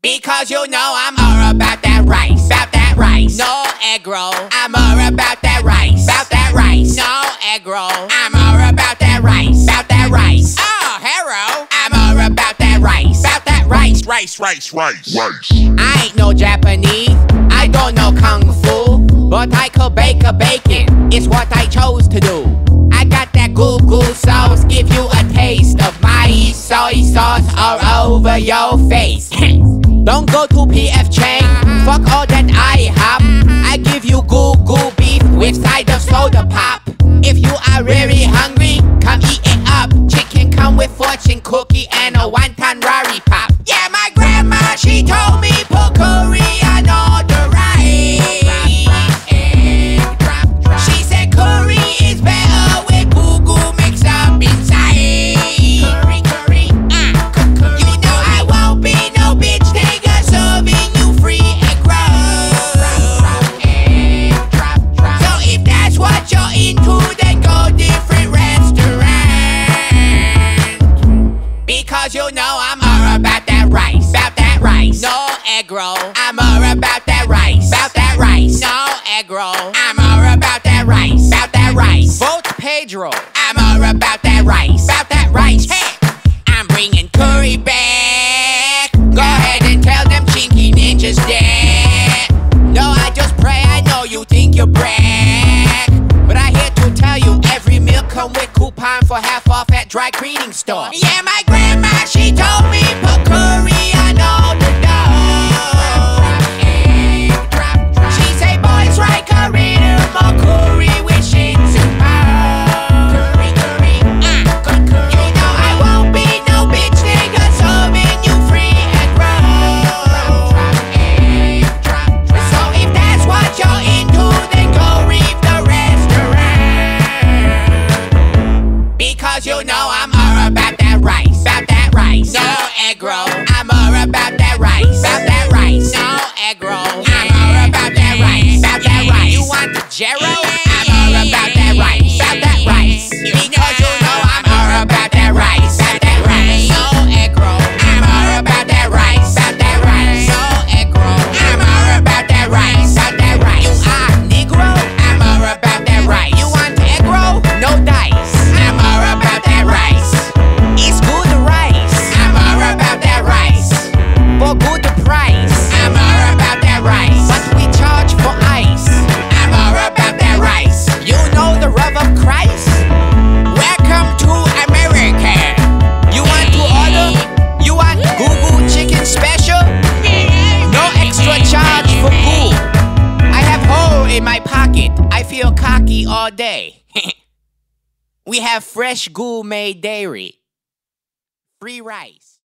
Because you know I'm all about that rice, no egg roll. I'm all about that rice, no egg roll. I'm all about that rice, Oh, hero, I'm all about that rice, rice. I ain't no Japanese, I don't know kung fu, but I could bake a bacon, it's what I chose to do. I got that goo sauce, give you a taste of my soy sauce all over your face. Don't go to PF Chang, fuck all that IHOP. I give you goo beef with side of soda pop. If you are really hungry, come eat it up. Chicken come with fortune cookie and a wonton rari pop. Yeah, my grandma, she told me put curry on all the rice. She said curry is better with goo mixed up inside. Curry. You know I won't be no bitch nigga serving you free egg roll. So if that's what you're into, then go different restaurant. Because you know I'm all about that rice, no egg roll. I'm all about that rice, no egg roll. I'm all about that rice, vote Pedro. I'm all about that rice, hey. I'm bringing curry back. Go ahead and tell them chinky ninjas that. No, I just pray, I know you think you're brag, but I here to tell you every meal come with coupon for half off at dry cleaning store. Yeah, my grandma, she told me put curry on all the dough. She say boys right curry, more curry with shit to curry. You know I won't be no bitch nigga serving you free egg roll. So if that's what you're into, then go reap the restaurant. Because you know I'm all about that rice, no egg roll. I'm all about that rice, no egg roll. I'm all about that rice, You want the Jero? I'm all about that rice, because you know I'm all about that rice, no egg roll. I'm all about that rice, no egg roll. I'm all about that rice, You are Negro? I'm all about that rice. You want egg roll? No dice. I'm all about that rice. It's good rice. I'm all about that rice. For good price. I'm all about that rice. But we charge for ice. I'm all about that rice. You know the love of Christ? Welcome to America. You want to order? You want goo chicken special? No extra charge for goo. I have hole in my pocket. I feel cocky all day. We have fresh goo made dairy. Free rice.